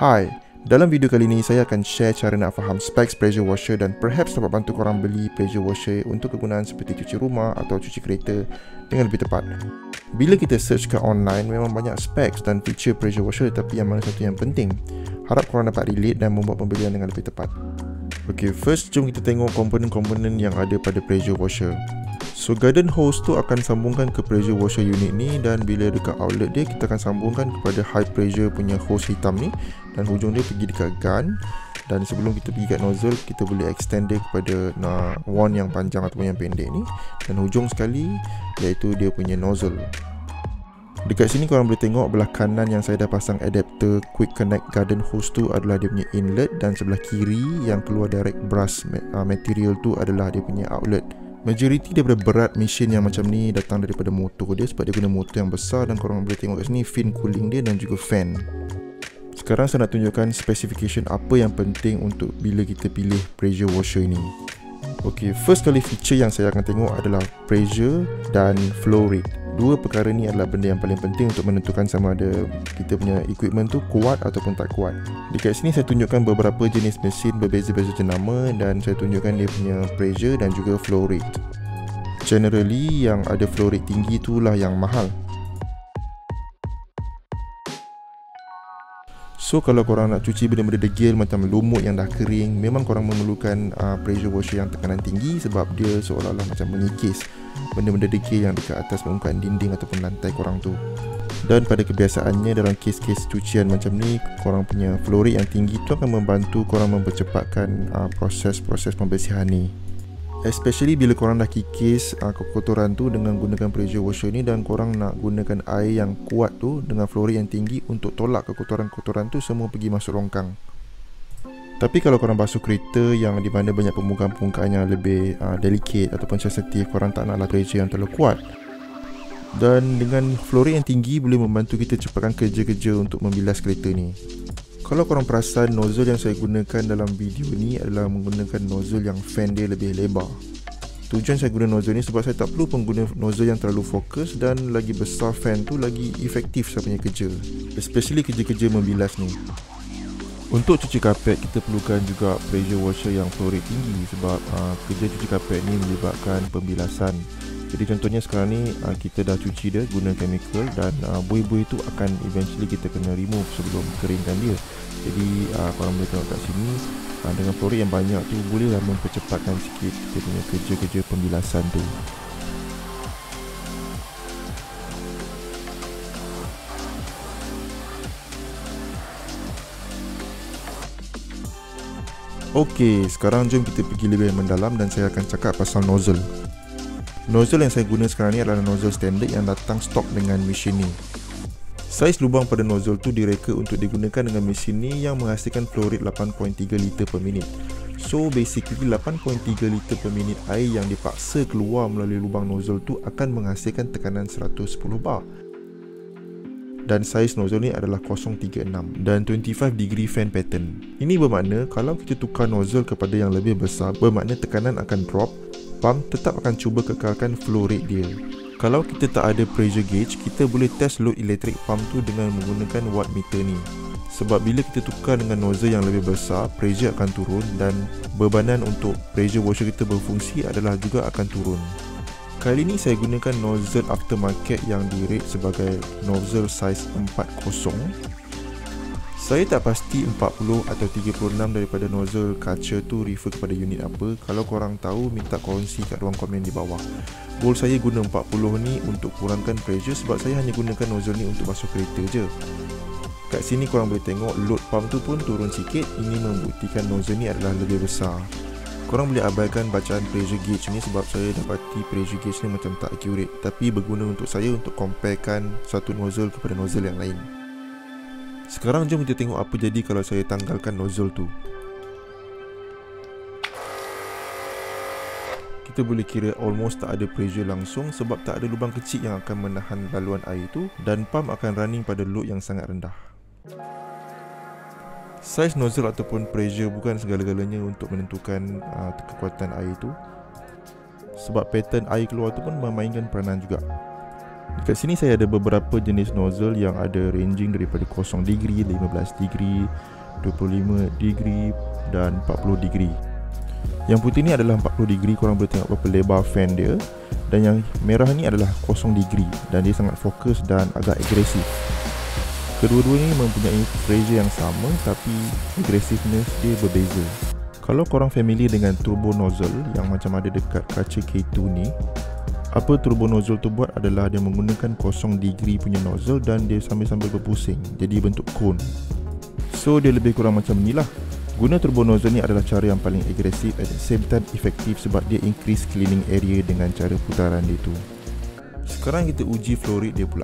Hai, dalam video kali ini saya akan share cara nak faham specs pressure washer dan perhaps dapat bantu korang beli pressure washer untuk kegunaan seperti cuci rumah atau cuci kereta dengan lebih tepat. Bila kita search kat online, memang banyak specs dan feature pressure washer, tapi yang mana satu yang penting? Harap korang dapat relate dan membuat pembelian dengan lebih tepat. Ok, first jom kita tengok komponen-komponen yang ada pada pressure washer. So garden hose tu akan sambungkan ke pressure washer unit ni, dan bila dekat outlet dia kita akan sambungkan kepada high pressure punya hose hitam ni, dan hujung dia pergi dekat gun. Dan sebelum kita pergi kat nozzle, kita boleh extend dia kepada wand yang panjang ataupun yang pendek ni, dan hujung sekali iaitu dia punya nozzle. Dekat sini korang boleh tengok belah kanan yang saya dah pasang adapter quick connect garden hose tu adalah dia punya inlet, dan sebelah kiri yang keluar direct brush material tu adalah dia punya outlet. Majoriti daripada berat mesin yang macam ni datang daripada motor dia, sebab dia guna motor yang besar, dan korang boleh tengok kat sini fin cooling dia dan juga fan. Sekarang saya nak tunjukkan specification apa yang penting untuk bila kita pilih pressure washer ini. Ok, first kali feature yang saya akan tengok adalah pressure dan flow rate. Dua perkara ni adalah benda yang paling penting untuk menentukan sama ada kita punya equipment tu kuat ataupun tak kuat. Dekat sini saya tunjukkan beberapa jenis mesin berbeza-beza jenama, dan saya tunjukkan dia punya pressure dan juga flow rate. Generally yang ada flow rate tinggi itulah yang mahal. So kalau korang nak cuci benda-benda degil macam lumut yang dah kering, memang korang memerlukan pressure washer yang tekanan tinggi, sebab dia seolah-olah macam mengikis benda-benda degil yang dekat atas permukaan dinding ataupun lantai korang tu. Dan pada kebiasaannya dalam kes-kes cucian macam ni, korang punya flow rate yang tinggi tu akan membantu korang mempercepatkan proses-proses pembersihan ni. Especially bila korang dah kikis kotoran tu dengan gunakan pressure washer ni, dan korang nak gunakan air yang kuat tu dengan flow rate yang tinggi untuk tolak kotoran-kotoran tu semua pergi masuk longkang. Tapi kalau korang basuh kereta yang di mana banyak permukaan-permukaan yang lebih delicate ataupun sensitif, korang tak naklah pressure yang terlalu kuat. Dan dengan flow rate yang tinggi boleh membantu kita cepatkan kerja-kerja untuk membilas kereta ni. Kalau korang perasan, nozzle yang saya gunakan dalam video ni adalah menggunakan nozzle yang fan dia lebih lebar. Tujuan saya guna nozzle ni sebab saya tak perlu pengguna nozzle yang terlalu fokus, dan lagi besar fan tu lagi efektif saya punya kerja, especially kerja-kerja membilas ni. Untuk cuci kapet kita perlukan juga pressure washer yang flow rate tinggi, sebab kerja cuci kapet ni melibatkan pembilasan. Jadi contohnya sekarang ni kita dah cuci dia guna chemical, dan buih-buih tu akan eventually kita kena remove sebelum keringkan dia. Jadi korang boleh tengok kat sini, dengan flow rate yang banyak tu bolehlah mempercepatkan sikit kita punya kerja-kerja pembilasan tu. Ok, sekarang jom kita pergi lebih mendalam dan saya akan cakap pasal nozzle. Nozzle yang saya guna sekarang ni adalah nozzle standard yang datang stok dengan mesin ni. Saiz lubang pada nozzle tu direka untuk digunakan dengan mesin ni yang menghasilkan flow rate 8.3 liter per minit. So basically 8.3 liter per minit air yang dipaksa keluar melalui lubang nozzle tu akan menghasilkan tekanan 110 bar. Dan saiz nozzle ni adalah 036 dan 25 degree fan pattern. Ini bermakna kalau kita tukar nozzle kepada yang lebih besar, bermakna tekanan akan drop. Pump tetap akan cuba kekalkan flow rate dia. Kalau kita tak ada pressure gauge, kita boleh test load electric pump tu dengan menggunakan watt meter ni. Sebab bila kita tukar dengan nozzle yang lebih besar, pressure akan turun dan bebanan untuk pressure washer kita berfungsi adalah juga akan turun. Kali ini saya gunakan nozzle aftermarket yang di-rate sebagai nozzle size 40. Saya tak pasti 40 atau 36 daripada nozzle kaca tu refer kepada unit apa. Kalau korang tahu, minta kongsi kat ruang komen di bawah. Goal saya guna 40 ni untuk kurangkan pressure sebab saya hanya gunakan nozzle ni untuk basuh kereta je. Kat sini korang boleh tengok load pump tu pun turun sikit. Ini membuktikan nozzle ni adalah lebih besar. Korang boleh abaikan bacaan pressure gauge ni sebab saya dapati pressure gauge ni macam tak accurate, tapi berguna untuk saya untuk comparekan satu nozzle kepada nozzle yang lain. Sekarang jom kita tengok apa jadi kalau saya tanggalkan nozzle tu. Kita boleh kira almost tak ada pressure langsung sebab tak ada lubang kecil yang akan menahan laluan air tu dan pump akan running pada load yang sangat rendah. Saiz nozzle ataupun pressure bukan segala-galanya untuk menentukan kekuatan air tu, sebab pattern air keluar tu pun memainkan peranan juga. Dekat sini saya ada beberapa jenis nozzle yang ada ranging daripada 0 degree, 15 degree, 25 degree dan 40 degree. Yang putih ni adalah 40 degree, korang boleh tengok berapa lebar fan dia. Dan yang merah ni adalah 0 degree dan dia sangat fokus dan agak agresif. Kedua-dua ni mempunyai pressure yang sama tapi aggressiveness dia berbeza. Kalau korang familiar dengan turbo nozzle yang macam ada dekat kaca K2 ni, apa turbo nozzle tu buat adalah dia menggunakan 0 degree punya nozzle dan dia sambil-sambil berpusing, jadi bentuk cone. So dia lebih kurang macam ni lah. Guna turbo nozzle ni adalah cara yang paling agresif at the same time efektif sebab dia increase cleaning area dengan cara putaran dia tu. Sekarang kita uji flow rate dia pula.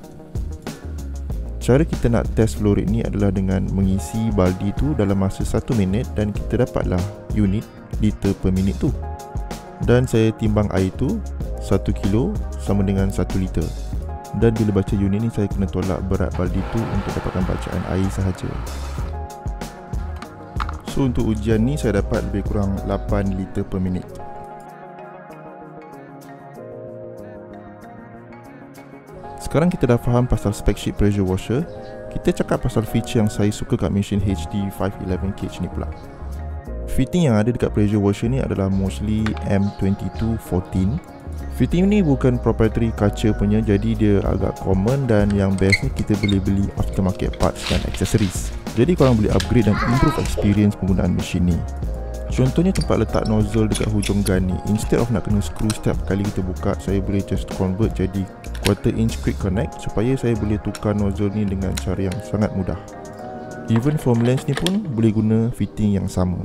Cara kita nak test flow rate ni adalah dengan mengisi baldi tu dalam masa 1 minit dan kita dapatlah unit liter per minit tu. Dan saya timbang air tu 1 kilo sama dengan 1 liter. Dan bila baca unit ni saya kena tolak berat baldi tu untuk dapatkan bacaan air sahaja. So untuk ujian ni saya dapat lebih kurang 8 liter per minit. Sekarang kita dah faham pasal spec sheet pressure washer. Kita cakap pasal feature yang saya suka kat mesin HD 511kg ni pula. Fitting yang ada dekat pressure washer ni adalah mostly M2214. Fitting ni bukan proprietary kaca punya, jadi dia agak common dan yang best ni kita boleh beli aftermarket parts dan accessories. Jadi korang boleh upgrade dan improve experience penggunaan mesin ni. Contohnya tempat letak nozzle dekat hujung gun ni, instead of nak kena screw setiap kali kita buka, saya boleh just convert jadi 1/4 inch quick connect supaya saya boleh tukar nozzle ni dengan cara yang sangat mudah. Even foam lens ni pun boleh guna fitting yang sama.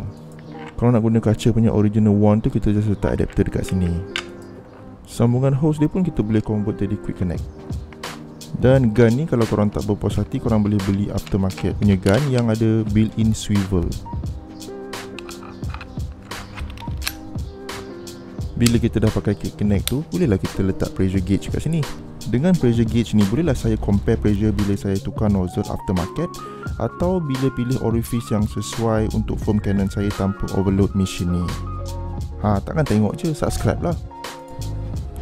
Kalau nak guna kaca punya original one tu, kita just letak adapter dekat sini. Sambungan hose dia pun kita boleh convert jadi quick connect. Dan gun ni kalau korang tak berpuas hati, korang boleh beli aftermarket punya gun yang ada built-in swivel. Bila kita dah pakai quick connect tu, bolehlah kita letak pressure gauge kat sini. Dengan pressure gauge ni, bolehlah saya compare pressure bila saya tukar nozzle aftermarket atau bila pilih orifice yang sesuai untuk foam cannon saya tanpa overload mesin ni. Takkan tengok je, subscribe lah.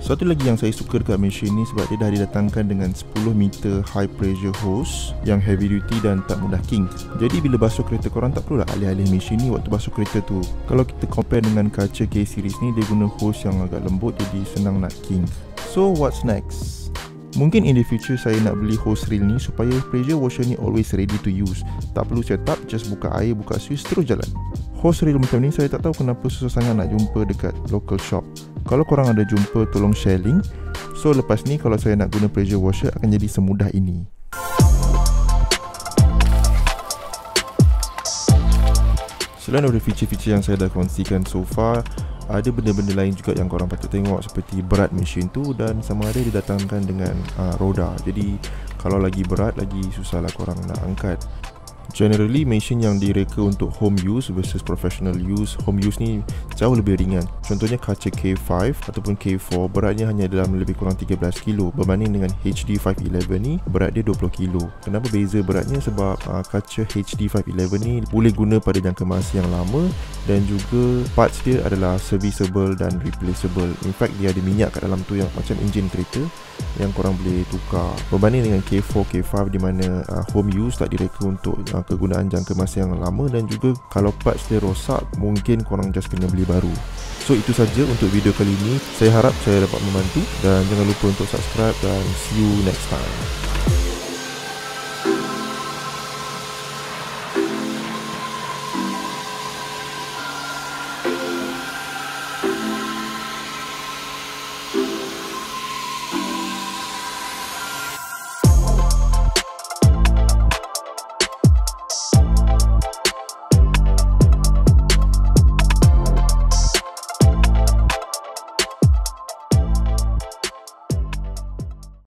Satu lagi yang saya suka dekat mesin ni sebab dia dah didatangkan dengan 10 meter high pressure hose yang heavy duty dan tak mudah kink. Jadi bila basuh kereta, korang tak perlulah alih-alih mesin ni waktu basuh kereta tu. Kalau kita compare dengan kaca K-series ni, dia guna hose yang agak lembut jadi senang nak kink. So what's next? Mungkin in the future saya nak beli hose reel ni supaya pressure washer ni always ready to use. Tak perlu setup, just buka air, buka switch, terus jalan. Hose reel macam ni saya tak tahu kenapa susah sangat nak jumpa dekat local shop. Kalau korang ada jumpa, tolong share link. So lepas ni kalau saya nak guna pressure washer akan jadi semudah ini. Selain dari feature-feature yang saya dah kongsikan so far, ada benda-benda lain juga yang korang patut tengok seperti berat mesin tu dan sama ada didatangkan dengan roda. Jadi kalau lagi berat, lagi susahlah korang nak angkat. Generally, mesin yang direka untuk home use versus professional use, home use ni jauh lebih ringan. Contohnya kaca K5 ataupun K4 beratnya hanya dalam lebih kurang 13 kg berbanding dengan HD 511 ni berat dia 20 kg. Kenapa beza beratnya? Sebab kaca HD 511 ni boleh guna pada jangka masa yang lama dan juga parts dia adalah serviceable dan replaceable. In fact, dia ada minyak kat dalam tu yang macam enjin kereta yang korang boleh tukar. Berbanding dengan K4, K5 di mana home use tak direka untuk kegunaan jangka masa yang lama, dan juga kalau parts dia rosak, mungkin korang just kena beli baru. So itu saja untuk video kali ini. Saya harap saya dapat membantu, dan jangan lupa untuk subscribe, dan see you next time.